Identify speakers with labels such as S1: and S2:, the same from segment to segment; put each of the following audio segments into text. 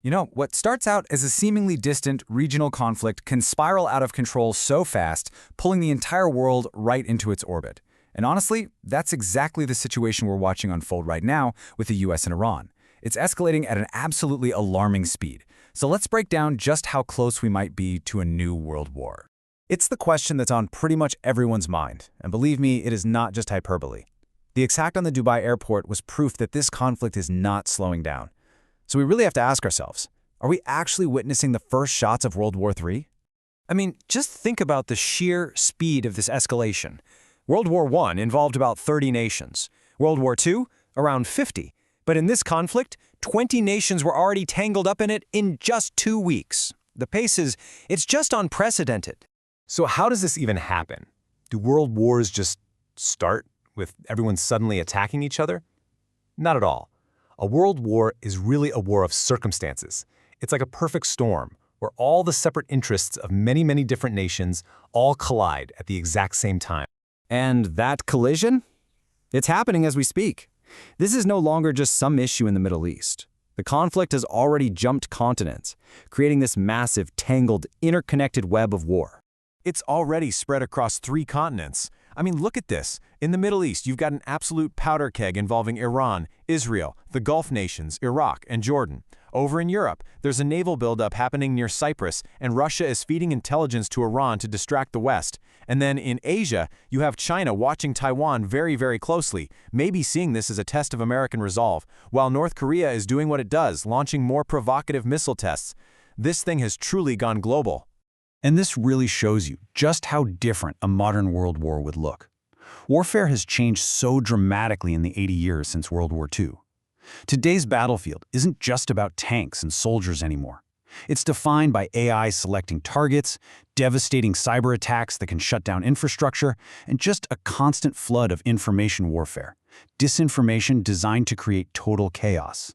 S1: What starts out as a seemingly distant regional conflict can spiral out of control so fast, pulling the entire world right into its orbit. And honestly, that's exactly the situation we're watching unfold right now with the US and Iran. It's escalating at an absolutely alarming speed. So let's break down just how close we might be to a new world war.
S2: It's the question that's on pretty much everyone's mind, and believe me, it is not just hyperbole. The attack on the Dubai airport was proof that this conflict is not slowing down. So we really have to ask ourselves, are we actually witnessing the first shots of World War III?
S3: Just think about the sheer speed of this escalation. World War I involved about 30 nations. World War II, around 50. But in this conflict, 20 nations were already tangled up in it in just 2 weeks. The pace it's just unprecedented.
S2: So how does this even happen? Do world wars just start with everyone suddenly attacking each other? Not at all. A world war is really a war of circumstances. It's like a perfect storm, where all the separate interests of many, many different nations all collide at the exact same time.
S4: And that collision? It's happening as we speak. This is no longer just some issue in the Middle East. The conflict has already jumped continents, creating this massive, tangled, interconnected web of war.
S2: It's already spread across 3 continents. Look at this. In the Middle East, you've got an absolute powder keg involving Iran, Israel, the Gulf nations, Iraq, and Jordan. Over in Europe, there's a naval buildup happening near Cyprus, and Russia is feeding intelligence to Iran to distract the West. And then in Asia, you have China watching Taiwan very, very closely, maybe seeing this as a test of American resolve, while North Korea is doing what it does, launching more provocative missile tests. This thing has truly gone global.
S5: And this really shows you just how different a modern world war would look. Warfare has changed so dramatically in the 80 years since World War II. Today's battlefield isn't just about tanks and soldiers anymore. It's defined by AI selecting targets, devastating cyber attacks that can shut down infrastructure, and just a constant flood of information warfare, disinformation designed to create total chaos.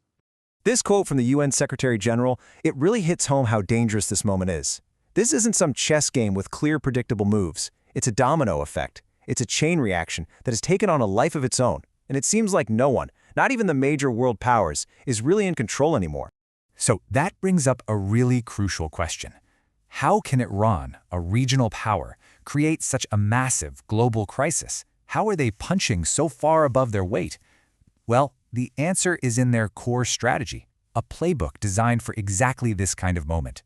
S2: This quote from the UN Secretary General, it really hits home how dangerous this moment is. This isn't some chess game with clear, predictable moves. It's a domino effect. It's a chain reaction that has taken on a life of its own, and it seems like no one, not even the major world powers, is really in control anymore.
S1: So that brings up a really crucial question. How can Iran, a regional power, create such a massive global crisis? How are they punching so far above their weight? Well, the answer is in their core strategy, a playbook designed for exactly this kind of moment.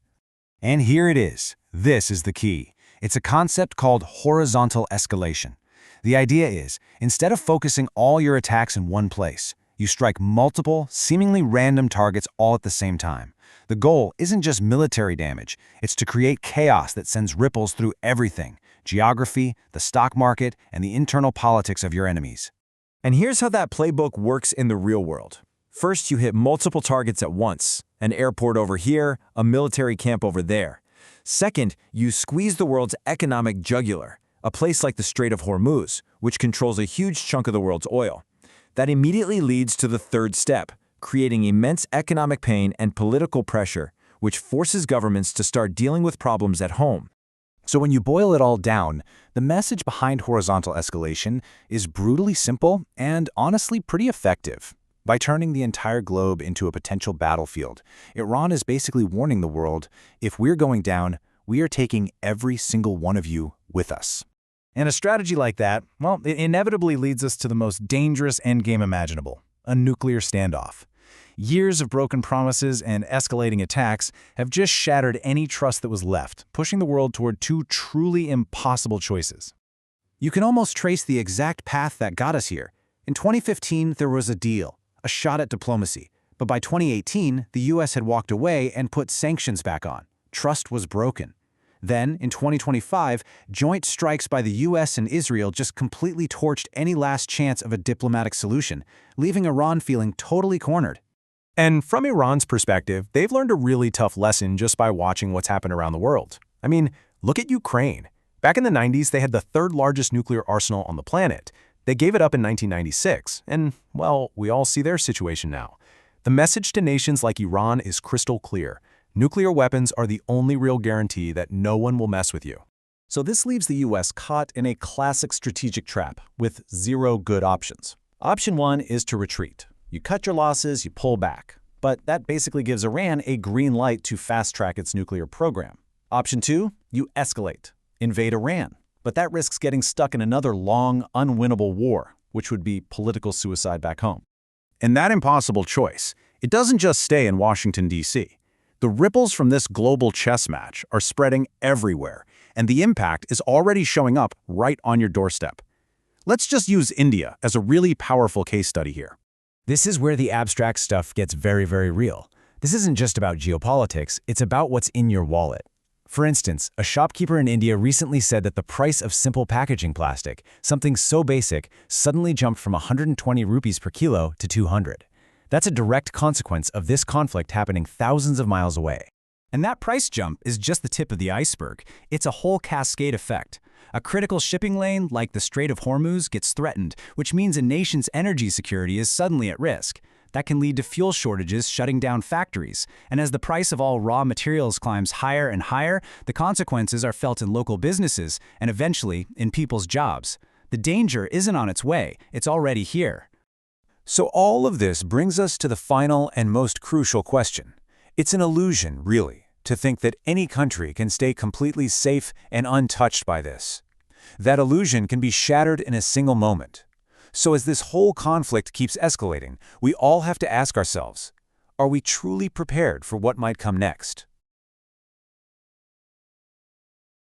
S5: And here it is. This is the key. It's a concept called horizontal escalation. The idea is, instead of focusing all your attacks in one place, you strike multiple, seemingly random targets all at the same time. The goal isn't just military damage, it's to create chaos that sends ripples through everything: geography, the stock market, and the internal politics of your enemies.
S2: And here's how that playbook works in the real world. First, you hit multiple targets at once. An airport over here, a military camp over there. Second, you squeeze the world's economic jugular, a place like the Strait of Hormuz, which controls a huge chunk of the world's oil. That immediately leads to the third step, creating immense economic pain and political pressure, which forces governments to start dealing with problems at home.
S5: So when you boil it all down, the message behind horizontal escalation is brutally simple and honestly pretty effective. By turning the entire globe into a potential battlefield, Iran is basically warning the world, if we're going down, we are taking every single one of you with us.
S2: And a strategy like that, well, it inevitably leads us to the most dangerous endgame imaginable, a nuclear standoff. Years of broken promises and escalating attacks have just shattered any trust that was left, pushing the world toward 2 truly impossible choices. You can almost trace the exact path that got us here. In 2015, there was a deal, a shot at diplomacy. But by 2018, the US had walked away and put sanctions back on. Trust was broken. Then, in 2025, joint strikes by the US and Israel just completely torched any last chance of a diplomatic solution, leaving Iran feeling totally cornered. And from Iran's perspective, they've learned a really tough lesson just by watching what's happened around the world. Look at Ukraine. Back in the 90s, they had the 3rd largest nuclear arsenal on the planet. They gave it up in 1996, and, well, we all see their situation now. The message to nations like Iran is crystal clear. Nuclear weapons are the only real guarantee that no one will mess with you. So this leaves the US caught in a classic strategic trap with 0 good options. Option 1 is to retreat. You cut your losses, you pull back. but that basically gives Iran a green light to fast-track its nuclear program. Option 2, you escalate, invade Iran, but that risks getting stuck in another long, unwinnable war, which would be political suicide back home.
S5: And that impossible choice, it doesn't just stay in Washington, D.C. The ripples from this global chess match are spreading everywhere, and the impact is already showing up right on your doorstep. Let's just use India as a really powerful case study here.
S1: This is where the abstract stuff gets very, very real. This isn't just about geopolitics, it's about what's in your wallet. For instance, a shopkeeper in India recently said that the price of simple packaging plastic, something so basic, suddenly jumped from 120 rupees per kilo to 200. That's a direct consequence of this conflict happening thousands of miles away. And that price jump is just the tip of the iceberg. It's a whole cascade effect. A critical shipping lane like the Strait of Hormuz gets threatened, which means a nation's energy security is suddenly at risk. That can lead to fuel shortages shutting down factories. And as the price of all raw materials climbs higher and higher, the consequences are felt in local businesses and eventually in people's jobs. The danger isn't on its way, it's already here.
S3: So all of this brings us to the final and most crucial question. It's an illusion, really, to think that any country can stay completely safe and untouched by this. That illusion can be shattered in a single moment. So as this whole conflict keeps escalating, we all have to ask ourselves, are we truly prepared for what might come next?